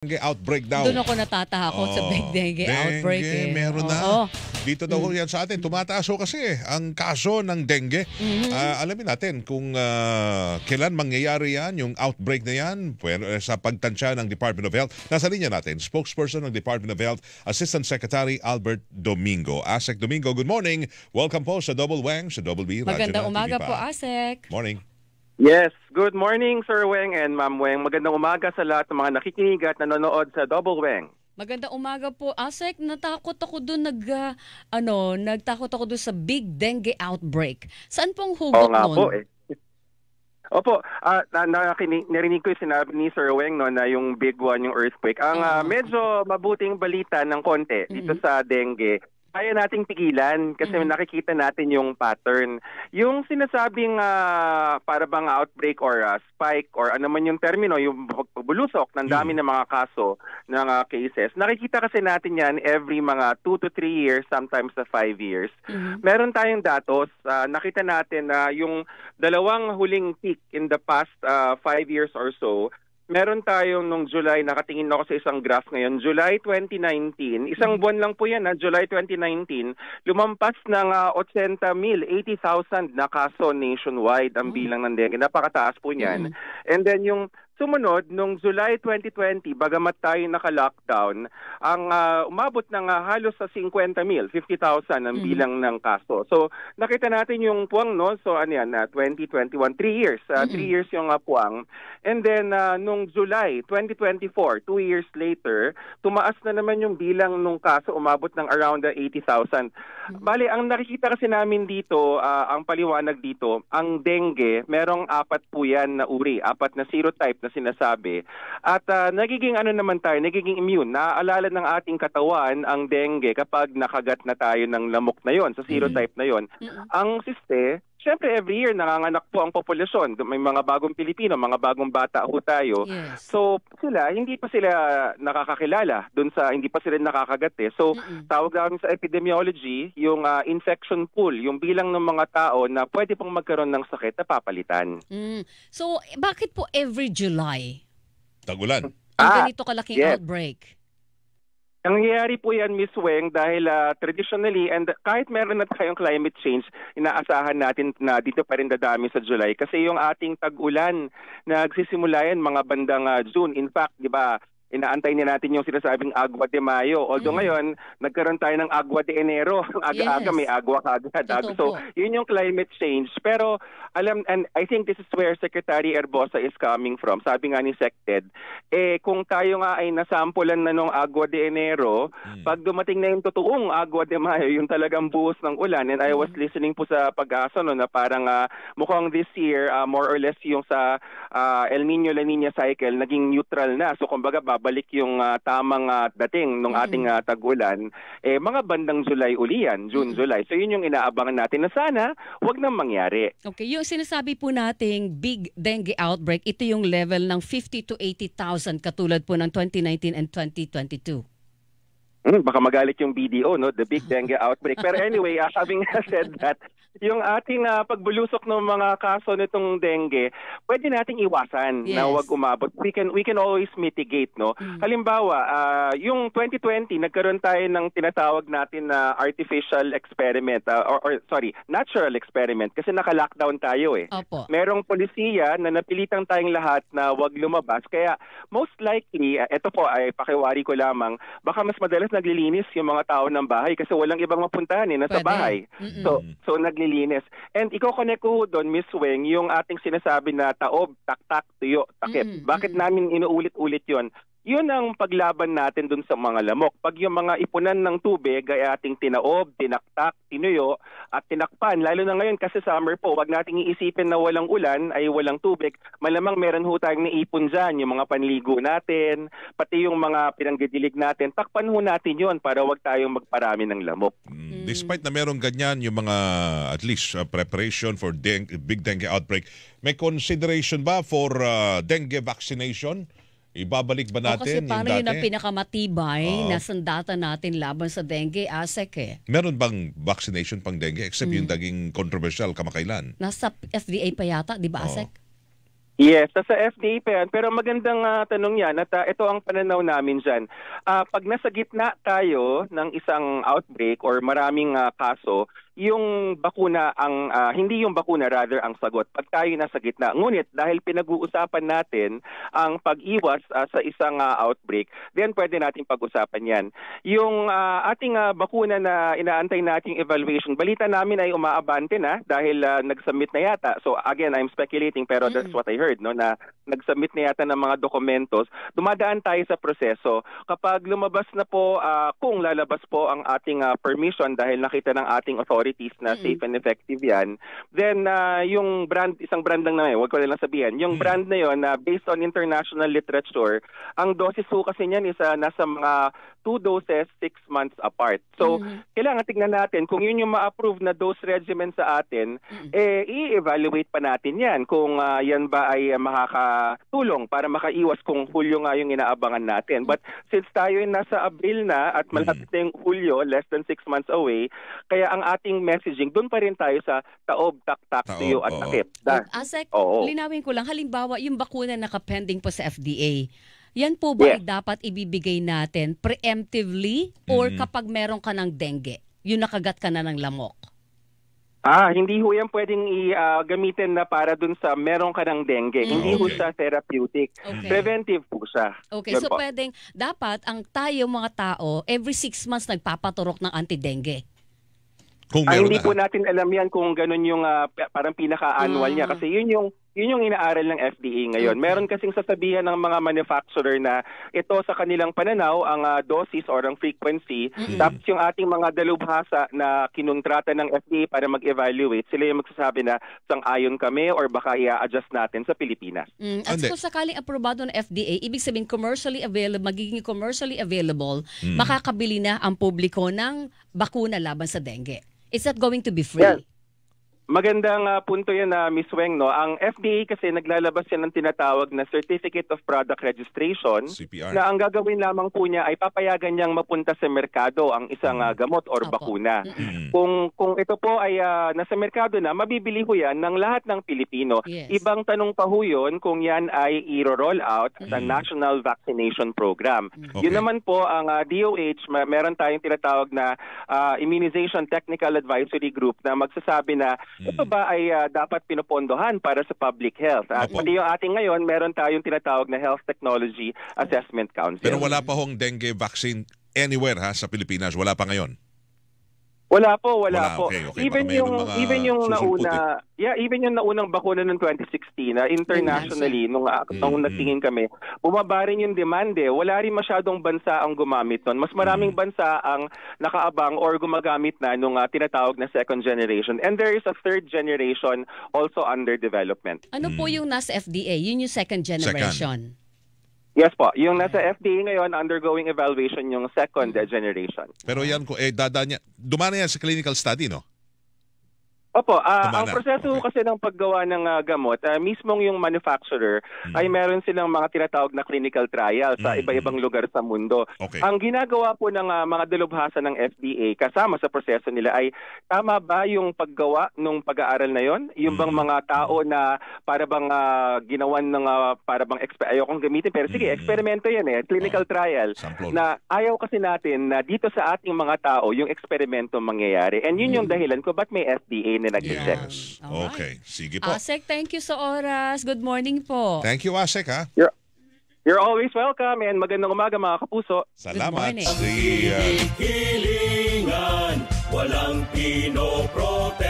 Outbreak daw. Doon ako natatakot sa big dengue outbreak. Meron na. Dito daw yan sa atin. Tumataas kasi ang kaso ng dengue. Alamin natin kung kailan mangyayari yan, yung outbreak na yan, sa pagtansya ng Department of Health. Nasa linya natin, spokesperson ng Department of Health, Assistant Secretary Albert Domingo. Asek Domingo, good morning. Welcome po sa Double Wang, sa Double B. Magandang umaga po, Asek. Morning. Yes, good morning Sir Weng and Ma'am Weng. Magandang umaga sa lahat ng mga nakikinig at nanonood sa Double Weng. Magandang umaga po, Asek. Natakot ako doon nagtakot ako doon sa big dengue outbreak. Saan pong hugot nga nun? Po eh. Opo, narinig ko yung sinabi ni Sir Weng na yung big one, yung earthquake. Ang medyo mabuting balita ng konti dito sa dengue, kaya nating pigilan kasi nakikita natin yung pattern. Yung sinasabing para bang outbreak or spike or ano man yung termino, yung pagbulusok ng dami ng mga kaso ng cases, nakikita kasi natin yan every mga 2 to 3 years, sometimes 5 years. Meron tayong datos, nakita natin na yung dalawang huling peak in the past 5 years or so, meron tayong nung July, nakatingin ako sa isang graph ngayon, July 2019, isang buwan lang po yan, July 2019, lumampas ng 80,000 na kaso nationwide ang bilang ng dengue. Napakataas po niyan. And then yung sumunod, nung July 2020, bagamat tayo naka-lockdown, ang umabot ng halos sa 50,000 ang bilang ng kaso. So, nakita natin yung puwang, no? So, 2021, 3 years. 3 years yung puwang. And then, nung July 2024, 2 years later, tumaas na naman yung bilang ng kaso, umabot ng around 80,000. Bali, ang nakikita kasi namin dito, ang paliwanag dito, ang dengue, merong 4 po yan na uri, 4 na serotype na sinasabi. At nagiging nagiging immune. Naaalala ng ating katawan ang dengue kapag nakagat na tayo ng lamok na yon, sa serotype na yon. Ang siste, siyempre every year nanganganak po ang populasyon. May mga bagong Pilipino, mga bagong bata ho tayo. Yes. So hindi pa sila nakakakilala hindi pa sila nakakagat eh. So tawag namin sa epidemiology, yung infection pool, yung bilang ng mga tao na pwede pong magkaroon ng sakit na papalitan. So, bakit po every July? Tag-ulan. Ang ganito kalaking outbreak? Ang nangyayari po yan, Miss Weng, dahil traditionally, and kahit meron na tayong climate change, inaasahan natin na dito pa rin dadami sa July. Kasi yung ating tag-ulan, nagsisimula yan mga bandang June. In fact, di ba, inaantay na natin yung sinasabing Agua de Mayo. Although ngayon, nagkaroon tayo ng Agua de Enero. Aga-aga may agua kagad. So, yun yung climate change. Pero, and I think this is where Secretary Herbosa is coming from. Sabi nga ni SecTed, kung tayo nga ay nasampulan na nung Agua de Enero, pag dumating na yung totoong Agua de Mayo, yung talagang buhos ng ulan, and I was listening po sa Pag-asa na parang mukhang this year, more or less yung sa El Nino-La Nina cycle, naging neutral na. So, kumbaga, babalik yung tamang dating ng ating tag-ulan, mga bandang July uli yan, June, July. So yun yung inaabangan natin na sana wag nang mangyari. Okay, yung sinasabi po nating big dengue outbreak, ito yung level ng 50 to 80,000 katulad po ng 2019 and 2022. Baka magalit yung BDO, no? The big dengue outbreak. Pero anyway, having said that, yung ating pagbulusok ng mga kaso nitong dengue, pwede nating iwasan na wag umabot. We can always mitigate, no? Halimbawa, yung 2020 nagkaroon tayo ng tinatawag natin na artificial experiment natural experiment kasi naka-lockdown tayo eh. Opo. Merong polisiya na napilitang tayong lahat na wag lumabas. Kaya most likely, ito po ay pakiwari ko lamang, baka mas madalas naglilinis yung mga tao ng bahay kasi walang ibang mapuntahan nasa bahay. So naglilinis. And i-connect ko doon, Miss Weng, yung ating sinasabi na taob, taktak, tuyo, takip. Bakit namin inuulit-ulit yon? Yun ang paglaban natin dun sa mga lamok. Pag yung mga ipunan ng tubig ay ating tinaob, tinaktak, tinuyo, at tinakpan. Lalo na ngayon kasi summer po, wag nating iisipin na walang ulan ay walang tubig. Malamang meron ho tayong naipon dyan, yung mga panligo natin, pati yung mga pinangdidilig natin. Takpan ho natin yun para wag tayong magparami ng lamok. Despite na meron ganyan, yung mga at least preparation for big dengue outbreak, may consideration ba for dengue vaccination? Ibabalik ba natin kasi paano yun ang pinakamatibay na sandata natin laban sa dengue, Asek Meron bang vaccination pang dengue except yung naging controversial kamakailan? Nasa FDA pa yata, di ba, Asek? Yes, sa FDA pa yan. Pero magandang tanong yan at ito ang pananaw namin dyan. Pag nasa gitna tayo ng isang outbreak or maraming kaso, yung bakuna ang hindi yung bakuna rather ang sagot pag tayo nasa gitna. Ngunit dahil pinag-uusapan natin ang pag-iwas sa isang outbreak, then pwede nating pag-usapan yan. Yung ating bakuna na inaantay nating evaluation, balita namin ay umaabante na dahil nag-submit na yata. So again, I'm speculating pero that's what I heard, no, na nag-submit na yata ng mga dokumentos. Dumadaan tayo sa proseso. Kapag lumabas na po, kung lalabas po ang ating permission dahil nakita ng ating authorities na safe and effective yan, then yung brand, isang brand lang naman, huwag ko lang sabihin, yung brand na yun, based on international literature, ang dosis po kasi niyan is nasa mga 2 doses 6 months apart. So, kailangan tignan natin kung yun yung ma-approve na dose regimen sa atin, i-evaluate pa natin yan kung yan ba ay makakatulong para makaiwas kung Hulyo nga yung inaabangan natin. But since tayo ay nasa Abril na at malapit na yung Hulyo, less than 6 months away, kaya ang ating messaging, doon pa rin tayo sa taob, taktak, tuyo at takip. Asek, linawin ko lang, halimbawa yung bakuna nakapending po sa FDA, yan po ba ay dapat ibibigay natin preemptively or kapag meron ka ng dengue, yung nakagat ka na ng lamok? Hindi ho yan pwedeng gamitin na para dun sa meron ka ng dengue. Hindi ho siya therapeutic. Preventive po siya. Okay, so pwedeng, dapat ang tayo mga tao, every 6 months nagpapaturok ng anti-dengue. Kung meron hindi po natin alam yan kung ganun yung parang pinaka-annual niya. Kasi yun yung inaaral ng FDA ngayon. Meron kasing sasabihan ng mga manufacturer na ito sa kanilang pananaw ang dosis or ang frequency. Tapos yung ating mga dalubhasa na kinontrata ng FDA para mag-evaluate, sila yung magsasabi na sang-ayon kami or baka i-adjust natin sa Pilipinas. At kung sakaling aprobado ng FDA, ibig sabihin magiging commercially available, makakabili na ang publiko ng bakuna laban sa dengue. Is that going to be free? Yeah. Magandang punto yan na Ms. Weng, no? Ang FDA kasi naglalabas yan ng tinatawag na Certificate of Product Registration, CPR, na ang gagawin lamang po niya ay papayagan niyang mapunta sa merkado ang isang gamot or bakuna. Kung ito po ay nasa merkado na, mabibili ho yan ng lahat ng Pilipino. Ibang tanong pa ho yun kung yan ay i-roll out sa National Vaccination Program. Yun naman po ang DOH, meron tayong tinatawag na Immunization Technical Advisory Group na magsasabi na ito ba ay dapat pinupondohan para sa public health? At pati yung ating ngayon, meron tayong tinatawag na Health Technology Assessment Council. Pero wala pa hong dengue vaccine anywhere sa Pilipinas? Wala pa ngayon? Wala po. Okay. Even yung naunang bakuna ng 2016 na internationally nung nagtingin kami, bumaba rin yung demand. Wala rin masyadong bansa ang gumamit nun. Mas maraming bansa ang nakaabang or gumagamit na nung tinatawag na second generation. And there is a third generation also under development. Ano po yung nasa FDA? Yun yung second generation. Yes po. Yung nasa FDA ngayon, undergoing evaluation yung second generation. Pero yan, dumana yan sa clinical study, no? Opo, ang proseso kasi ng paggawa ng gamot, mismong yung manufacturer ay meron silang mga tinatawag na clinical trial sa iba-ibang lugar sa mundo. Ang ginagawa po ng mga dalubhasa ng FDA kasama sa proseso nila ay tama ba yung paggawa ng pag-aaral na yon? Yung bang mga tao na para bang ginawan ng para bang ayokong gamitin pero sige, eksperimento yan clinical trial. Na ayaw kasi natin na dito sa ating mga tao yung eksperimento mangyayari. And yun yung dahilan ko ba't may FDA na nag-check. Yes. Okay. Sige po. Asek, thank you sa oras. Good morning po. Thank you, Asek, ha? You're always welcome and magandang umaga mga kapuso. Salamat. Hilingan, walang pinoprotektahan.